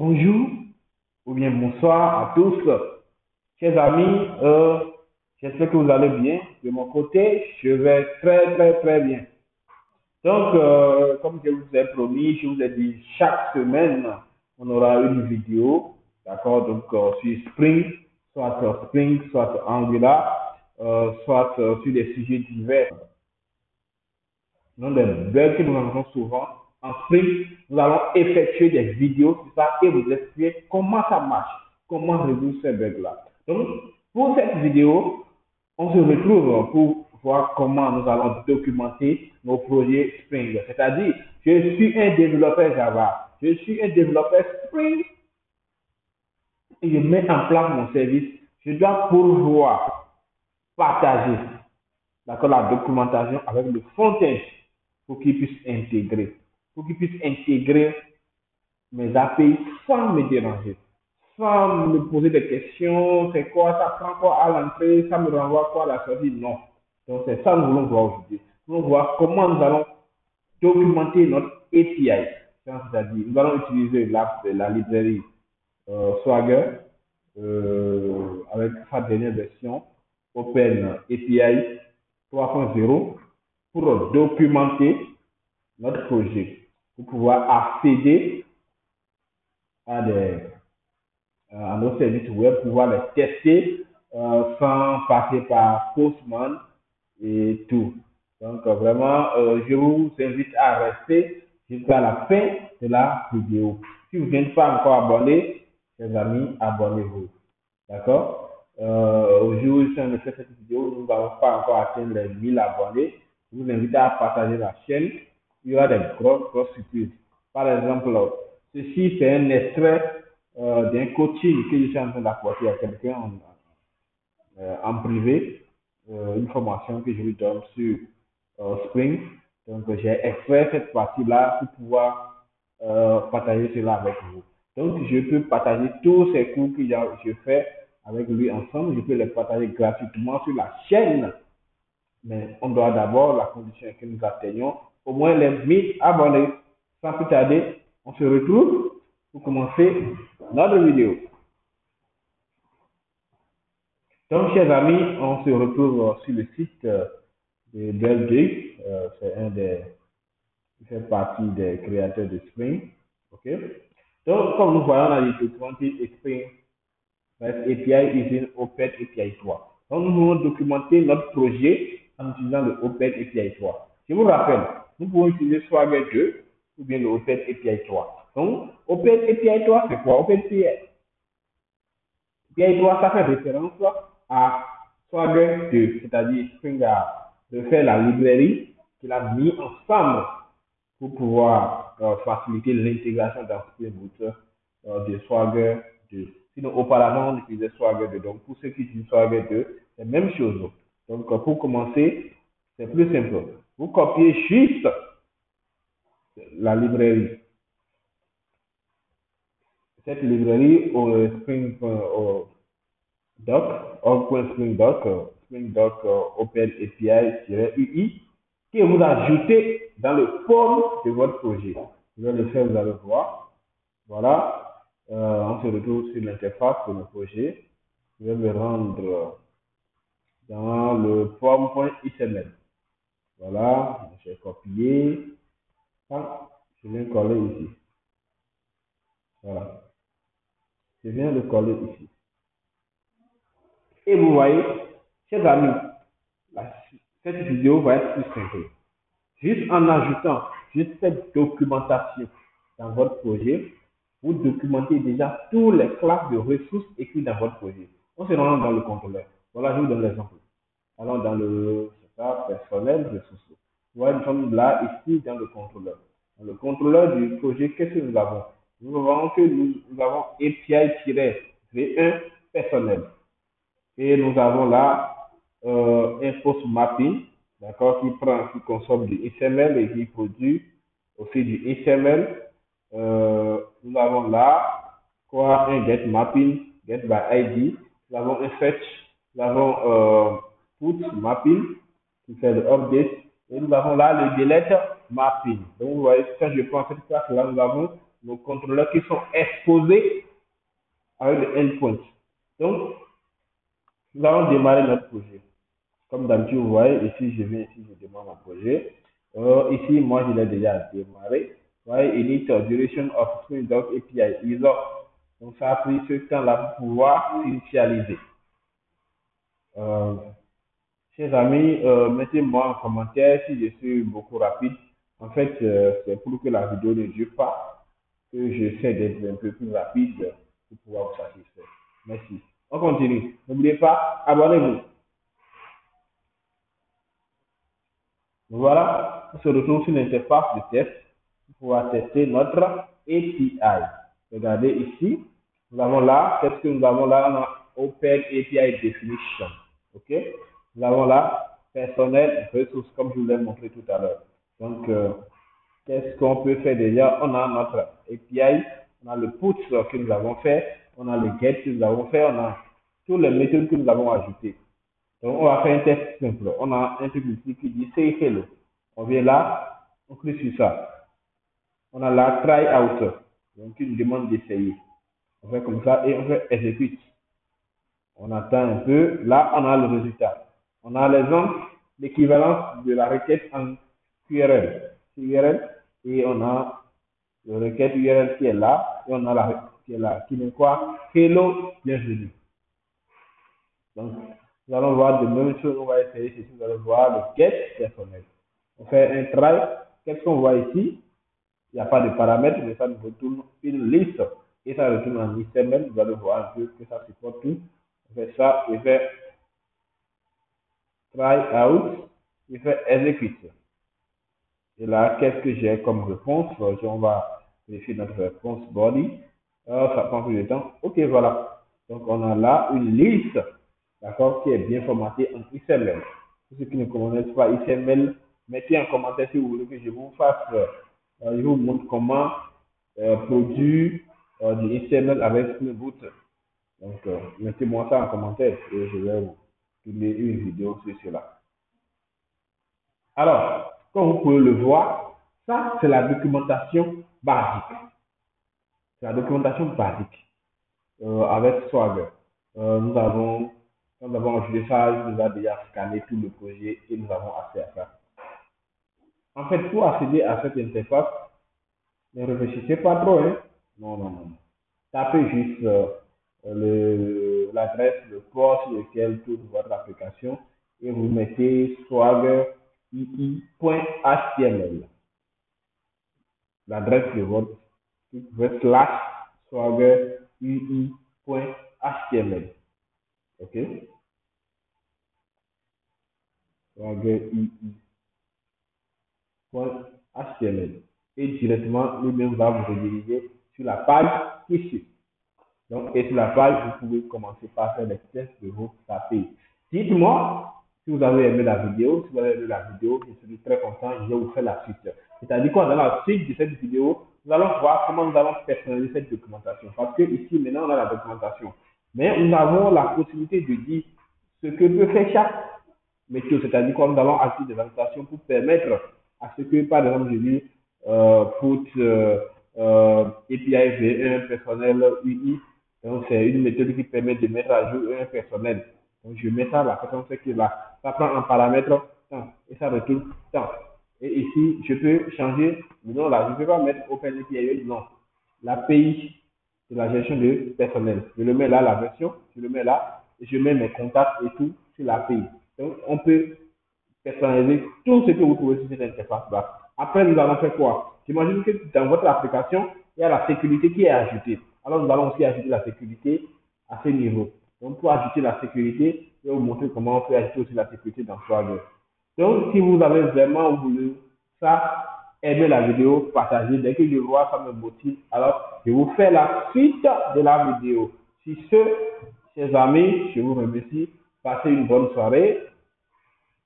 Bonjour ou bien bonsoir à tous, chers amis. J'espère que vous allez bien. De mon côté, je vais très bien. Donc, comme je vous ai promis, je vous ai dit, chaque semaine, on aura une vidéo, d'accord, donc sur Spring, soit sur Spring, soit sur Angular, soit sur des sujets divers. Donc, des bugs que nous rencontrons souvent. En Spring, nous allons effectuer des vidéos sur ça et vous expliquer comment ça marche, comment résoudre ces bugs-là. Donc, pour cette vidéo, on se retrouve pour voir comment nous allons documenter nos projets Spring. C'est-à-dire, je suis un développeur Java, je suis un développeur Spring et je mets en place mon service. Je dois pouvoir partager la documentation avec le front-end pour qu'il puisse intégrer. Pour qu'il puisse intégrer mes API sans me déranger, sans me poser des questions, c'est quoi, ça prend quoi à l'entrée, ça me renvoie quoi à la sortie, non. Donc c'est ça que nous voulons voir aujourd'hui. Nous voulons voir comment nous allons documenter notre API. C'est-à-dire, nous allons utiliser la librairie Swagger avec sa dernière version Open API 3.0 pour documenter notre projet, pour pouvoir accéder à nos services web, pouvoir les tester sans passer par Postman et tout. Donc, vraiment, je vous invite à rester jusqu'à la fin de la vidéo. Si vous n'êtes pas encore abonné, chers amis, abonnez-vous. D'accord? Au jour où je suis fait cette vidéo, nous n'avons pas encore atteint les 1000 abonnés. Je vous invite à partager la chaîne. Il y aura des grosses surprises. Par exemple, ceci, c'est un extrait d'un coaching que je suis en train d'apporter à quelqu'un en privé, une formation que je lui donne sur Spring. Donc, j'ai extrait cette partie-là pour pouvoir partager cela avec vous. Donc, je peux partager tous ces cours que je fais avec lui ensemble. Je peux les partager gratuitement sur la chaîne. Mais on doit d'abord, la condition est que nous atteignons au moins les 1000 abonnés. Sans plus tarder, on se retrouve pour commencer notre vidéo. Donc, chers amis, on se retrouve sur le site de Belgique. C'est un des, qui fait partie des créateurs de Spring. OK? Donc, comme nous voyons, on a dit documenter Spring REST API using Open API 3. Donc, nous voulons documenter notre projet en utilisant le Open API 3. Je vous rappelle, nous pouvons utiliser Swagger 2 ou bien le Open API 3. Donc, Open API 3, c'est quoi? Open API 3, ça fait référence à Swagger 2, c'est-à-dire Spring a de faire la librairie qu'il a mis ensemble pour pouvoir faciliter l'intégration dans Spring Boot de Swagger 2. Sinon, auparavant, on utilisait Swagger 2. Donc, pour ceux qui utilisent Swagger 2, c'est la même chose. Donc, pour commencer, c'est plus simple. Vous copiez juste la librairie. Cette librairie au Spring Doc, Spring Doc, Spring Doc Open API-UI, que vous ajoutez dans le forme de votre projet. Je vais le faire, vous allez voir. Voilà, on se retrouve sur l'interface de mon projet. Je vais me rendre dans le form.xml. Voilà, j'ai copié. Ah, je viens coller ici. Voilà, je viens de coller ici. Et vous voyez, chers amis, cette vidéo va être plus simple. Juste en ajoutant juste cette documentation dans votre projet, vous documentez déjà tous les classes de ressources écrites dans votre projet. On se rend dans le contrôleur. Voilà, je vous donne l'exemple. Allons dans le personnel, ressources. Vous voyez, nous sommes là, ici, dans le contrôleur. Dans le contrôleur du projet, qu'est-ce que nous avons? Nous avons que nous avons API-V1 personnel. Et nous avons là un post mapping, d'accord, qui consomme du XML et qui produit aussi du XML. Nous avons là quoi, un get mapping, get by ID. Nous avons un fetch, nous avons put mapping qui fait le update. Et nous avons là le delete mapping. Donc vous voyez, quand je prends cette classe là, nous avons nos contrôleurs qui sont exposés avec le endpoint. Donc, nous allons démarrer notre projet. Comme d'habitude, vous voyez, ici, je viens ici, je démarre mon projet. Ici, moi, je l'ai déjà démarré. Vous voyez, init duration of Spring Doc API ISO. Donc, ça a pris ce temps-là pour pouvoir initialiser. Chers amis, mettez-moi en commentaire si je suis beaucoup rapide. En fait, c'est pour que la vidéo ne dure pas, que j'essaie d'être un peu plus rapide pour pouvoir vous satisfaire. Merci. On continue. N'oubliez pas, abonnez-vous. Voilà, on se retrouve sur l'interface de test pour pouvoir tester notre API. Regardez ici, nous avons là, qu'est-ce que nous avons là? On a Open API Definition. Ok? Nous avons là personnel ressources, comme je vous l'ai montré tout à l'heure. Donc, qu'est-ce qu'on peut faire déjà? On a notre API, on a le put que nous avons fait, on a le get que nous avons fait, on a toutes les méthodes que nous avons ajoutées. Donc, on va faire un test simple. On a un truc ici qui dit say hello. On vient là, on clique sur ça. On a la try out. Donc, une demande d'essayer. On fait comme ça et on fait execute. On attend un peu. Là, on a le résultat. On a l'exemple, l'équivalence de la requête en URL. Et on a le requête URL qui est là. Et on a la requête qui est là. Qui n'est quoi? Hello, bienvenue. Donc, nous allons voir de même chose. On va essayer ceci. Nous allons voir le get personnel. On fait un try. Qu'est-ce qu'on voit ici? Il n'y a pas de paramètres, mais ça nous retourne une liste. Et ça retourne en XML. Vous allez voir un peu que ça supporte tout. On fait ça. On fait try out. On fait execute. Et là, qu'est-ce que j'ai comme réponse? On va vérifier notre réponse body. Ça prend plus de temps. Ok, voilà. Donc, on a là une liste, d'accord, qui est bien formatée en XML. Pour ceux qui ne connaissent pas XML, mettez en commentaire si vous voulez que je vous fasse, je vous montre comment produire du XML avec Spring Boot. Donc, mettez-moi ça en commentaire et je vais vous tourner une vidéo sur cela. Alors, comme vous pouvez le voir, ça, c'est la documentation basique. C'est la documentation basique avec Swagger. Nous avons ajouté ça, nous avons déjà scanné tout le projet et nous avons accès à ça. En fait, pour accéder à cette interface, ne réfléchissez pas trop. Hein? Non. Tapez juste l'adresse, le port sur lequel tourne votre application et vous mettez swagger.ii.html. L'adresse de votre slash swagger.ii.html. OK? swagger.ii.html. Et directement, lui-même va vous rediriger sur la page ici. Donc, et sur la page, vous pouvez commencer par faire les tests de vos API. Dites-moi si vous avez aimé la vidéo. Si vous avez aimé la vidéo, je suis très content. Je vais vous faire la suite. C'est-à-dire quoi, dans la suite de cette vidéo, nous allons voir comment nous allons personnaliser cette documentation. Parce que ici, maintenant, on a la documentation. Mais nous avons la possibilité de dire ce que peut faire chaque méthode. C'est-à-dire quoi, nous allons ajouter des annotations pour permettre à ce que, par exemple, je dis, put API V1 personnel UI. Donc, c'est une méthode qui permet de mettre à jour un personnel. Donc, je mets ça, la personne sait que là, ça prend un paramètre temps et ça retourne temps. Et ici, je peux changer le nom là. Je ne peux pas mettre OpenAPI, non. L'API de la gestion de personnel. Je le mets là, la version, je le mets là, et je mets mes contacts et tout sur l'API. Donc, on peut personnaliser tout ce que vous trouvez sur cette interface-là. Après, nous allons faire quoi? J'imagine que dans votre application, il y a la sécurité qui est ajoutée. Alors, nous allons aussi ajouter la sécurité à ce niveau. Donc, pour ajouter la sécurité, je vais vous montrer comment on peut ajouter aussi la sécurité dans Swagger. Donc, si vous avez vraiment voulu ça, aimez la vidéo, partagez. Dès que je vois, ça me motive. Alors, je vous fais la suite de la vidéo. Sur ce, chers amis, je vous remercie. Passez une bonne soirée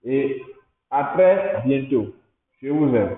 et à très bientôt. Je vous aime.